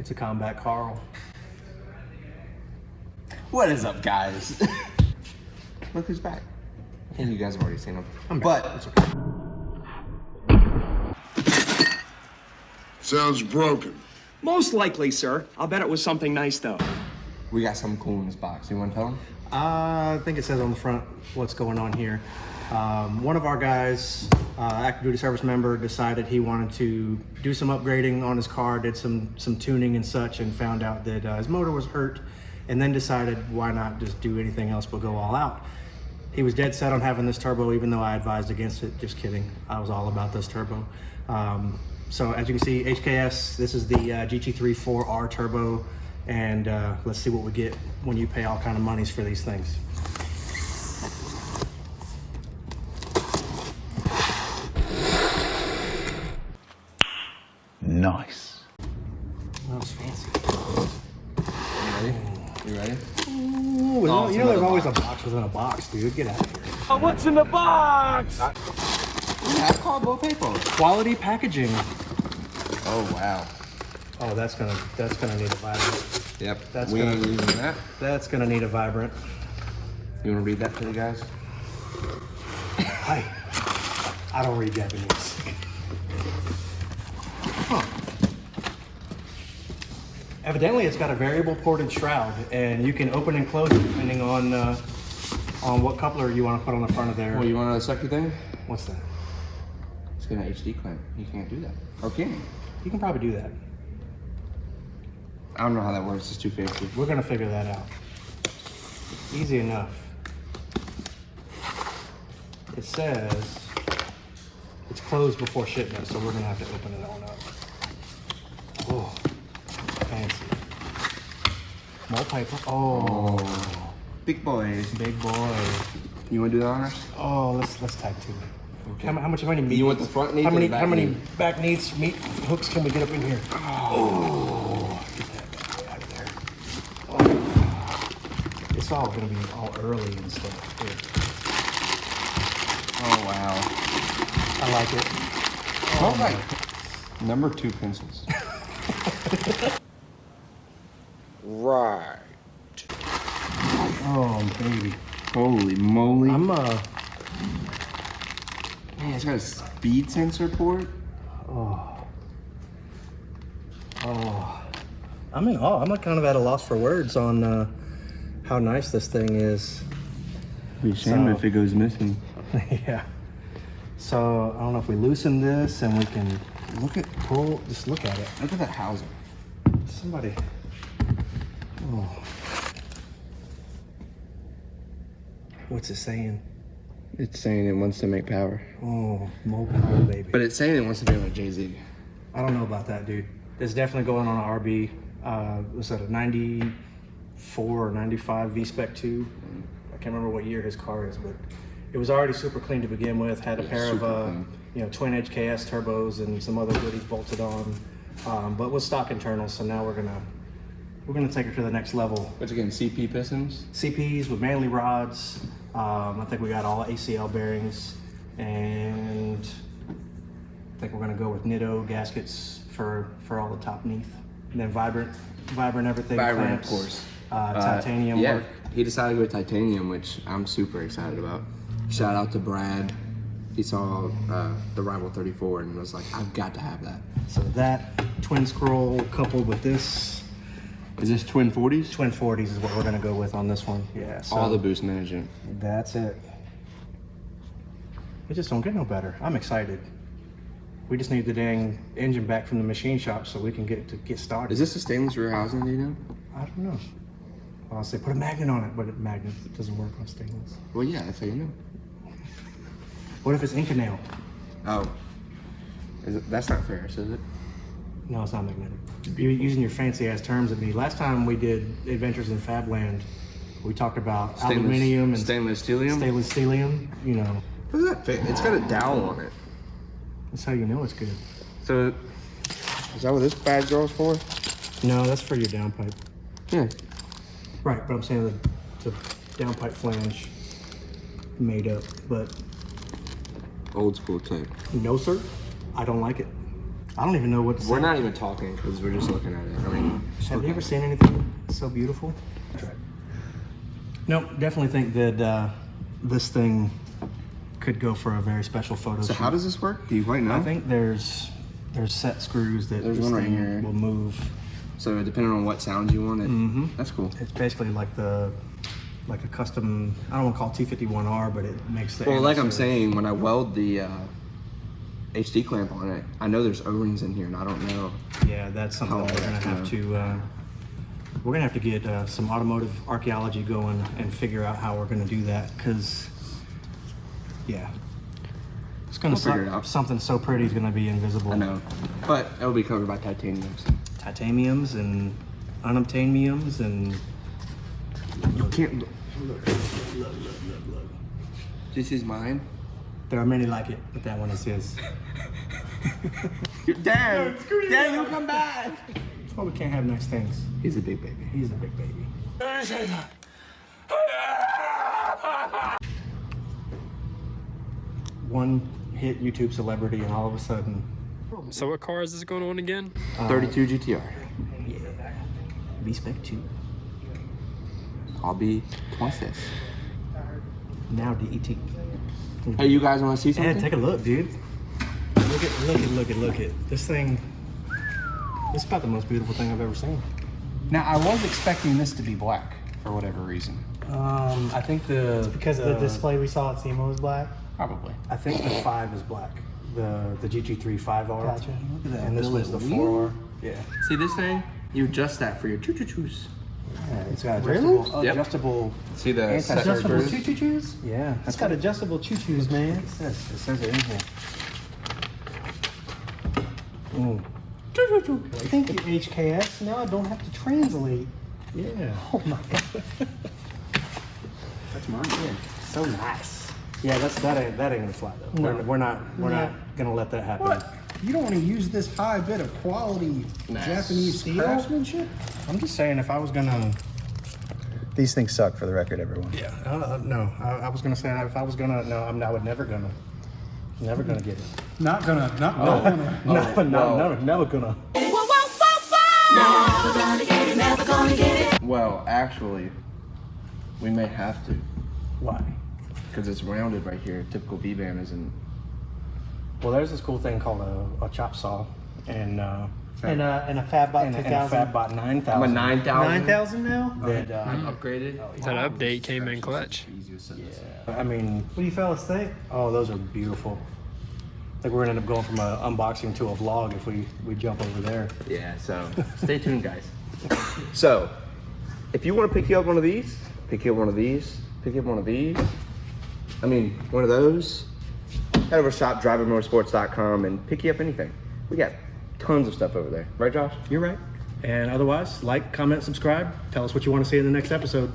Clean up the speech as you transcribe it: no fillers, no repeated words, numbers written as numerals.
It's a combat Carl. What is up, guys? Look who's back. I think you guys have already seen him. But it's okay. Sounds broken. Most likely, sir. I'll bet it was something nice, though. We got something cool in this box. You want to tell them? I think it says on the front what's going on here. One of our guys, active duty service member, decided he wanted to do some upgrading on his car, did some tuning and such, and found out that his motor was hurt, and then decided why not just do anything else but go all out. He was dead set on having this turbo, even though I advised against it. Just kidding. I was all about this turbo. So as you can see, HKS, this is the GT3 4R turbo, and let's see what we get when you pay all kind of monies for these things. Nice. That was fancy. You ready? Ooh, Oh, you know there's always a box within a box, dude. Get out of here. Oh, what's in the box? We have cardboard paper. Quality packaging. Oh wow. Oh, that's gonna need a vibrant. Yep. That's we gonna- ain't using that. That's gonna need a vibrant. You want to read that to the guys? Hi. I don't read Japanese. Huh. Evidently, it's got a variable ported shroud, and you can open and close it depending on what coupler you want to put on the front of there. Well, you want a sucky thing? What's that? It's got an HD clamp. You can't do that. Or can you? You can probably do that. I don't know how that works. It's too fancy. We're gonna figure that out. Easy enough. It says it's closed before shipment, so we're gonna have to open it on up. Oh, fancy. More paper. Oh, Big boys. big boy. You want to do the honors? Oh, let's tag team it. How many meat? You want the front needs How or many the back how many needs? back needs meat hooks can we get up in here? Oh, get that guy out of there. Oh, it's all gonna be all early and stuff. Dude. Oh wow. I like it. Oh my. Number 2 pencils. Right. Oh baby, Holy moly. I'm Man, it's got a speed sensor port. I'm in awe. I'm like kind of at a loss for words on how nice this thing is. Be ashamed So- if it goes missing. Yeah. So I don't know if we loosen this and we can Look at just look at it. look at that housing. Somebody. Oh. What's it saying? It's saying it wants to make power. Oh, more power, baby. But it's saying it wants to be like Jay-Z. I don't know about that, dude. It's definitely going on an RB. Was that a 94 or 95 V-Spec 2? I can't remember what year his car is, but it was already super clean to begin with. Had a Yeah, pair of super clean. twin HKS turbos and some other goodies bolted on, but with stock internals. So now we're gonna take her to the next level. What's again, CP pistons? CPs with manly rods. I think we got all ACL bearings, and I think we're gonna go with Nitto gaskets for all the top neath, and then vibrant everything. Vibrant, clamps, of course. Titanium Yeah, work. he decided to go with titanium, which I'm super excited about. Shout out to Brad. He saw the Rival 34 and was like, I've got to have that. So that twin scroll coupled with this Is this twin 40s? twin 40s is what we're gonna go with on this one. Yeah. So All the boost management. that's it. It just don't get no better. I'm excited. We just need the dang engine back from the machine shop so we can get started. Is this a stainless rear housing, do you know? I don't know. I'll say put a magnet on it, but a magnet doesn't work on stainless. Well, yeah, that's how you know. What if it's Inconel? Oh. That's not fair, is it? No, it's not magnetic. You're using your fancy ass terms at me. Last time we did Adventures in Fabland, we talked about aluminum and stainless steelium. stainless steelium. You know, Look at that fit. It's got a dowel on it. that's how you know it's good. So, is that what this bad girl's for? No, that's for your downpipe. Yeah. Right, but I'm saying the downpipe flange made up. But Old school type. no, sir, I don't like it. I don't even know what to say. We're not even talking because we're just looking at it. I mean, Have you ever seen anything so beautiful? No, definitely think that this thing could go for a very special photo So shoot. how does this work? Do you quite know? I think there's set screws that There's this one right thing here. will move. So depending on what sound you want, that's cool. It's basically like a custom. I don't want to call it T51R, but it makes the. Well, like I'm answer- saying, when I weld the HD clamp on it, I know there's O-rings in here, and I don't know. Yeah, that's something How that we're gonna that's have to. We're gonna have to get some automotive archaeology going and figure out how we're gonna do that, because, yeah, it's gonna We'll figure it out. something so pretty is gonna be invisible. I know, but it'll be covered by titaniums. Titaniums and unobtainiums and. You can't look. This is mine. There are many like it, but that one is his. Dan, you come back. That's why we can't have nice things. He's a big baby. He's a big baby. One hit YouTube celebrity, and all of a sudden, So what car is this going on again? 32 GTR. yeah, V-Spec 2. I'll be twice this. Now DET. Hey, you guys want to see Yeah, something? take a look, dude. Look at this thing. This is about the most beautiful thing I've ever seen. Now, I was expecting this to be black for whatever reason. I think Because the display we saw at SEMA was black. Probably. I think the 5 is black. The GT3 5R. Gotcha. Look at that. And this one's the 4R. Yeah. See this thing? You adjust that for your choo-choo-choos. Yeah, it's got adjustable. Yep. Adjustable. See the Adjustable screws? choo-choo-choos? Yeah. It's got adjustable choo-choos, man. It says it in here. Mm. Thank you, HKS. Now I don't have to translate. Yeah. Oh my god. That's mine. Yeah. So nice. Yeah, that ain't gonna fly though. No. We're not gonna let that happen. What? You don't want to use this high bit of quality Japanese steel? craftsmanship? I'm just saying, if I was gonna. These things suck, for the record, everyone. Yeah. No. I was gonna say, if I was gonna. No, I would never gonna. Never gonna get it. Not gonna. Never gonna. Well, actually, we may have to, Why? because it's rounded right here. Typical V-band isn't. Well, there's this cool thing called a chop saw, and And a Fatbot and a 2000. Fatbot 9000. I'm a 9,000. 9,000 now? That, I'm upgraded. That update came in clutch. I mean, What do you fellas think? oh, those are beautiful. I think we're gonna end up going from an unboxing to a vlog if we jump over there. Yeah, so stay tuned, guys. So, if you want to pick you up one of these, pick you up one of these, pick you up one of these, I mean, one of those, head over to shop.drivermotorsports.com and pick you up anything. We got tons of stuff over there. Right, Josh? You're right. And otherwise, like, comment, subscribe. Tell us what you want to see in the next episode.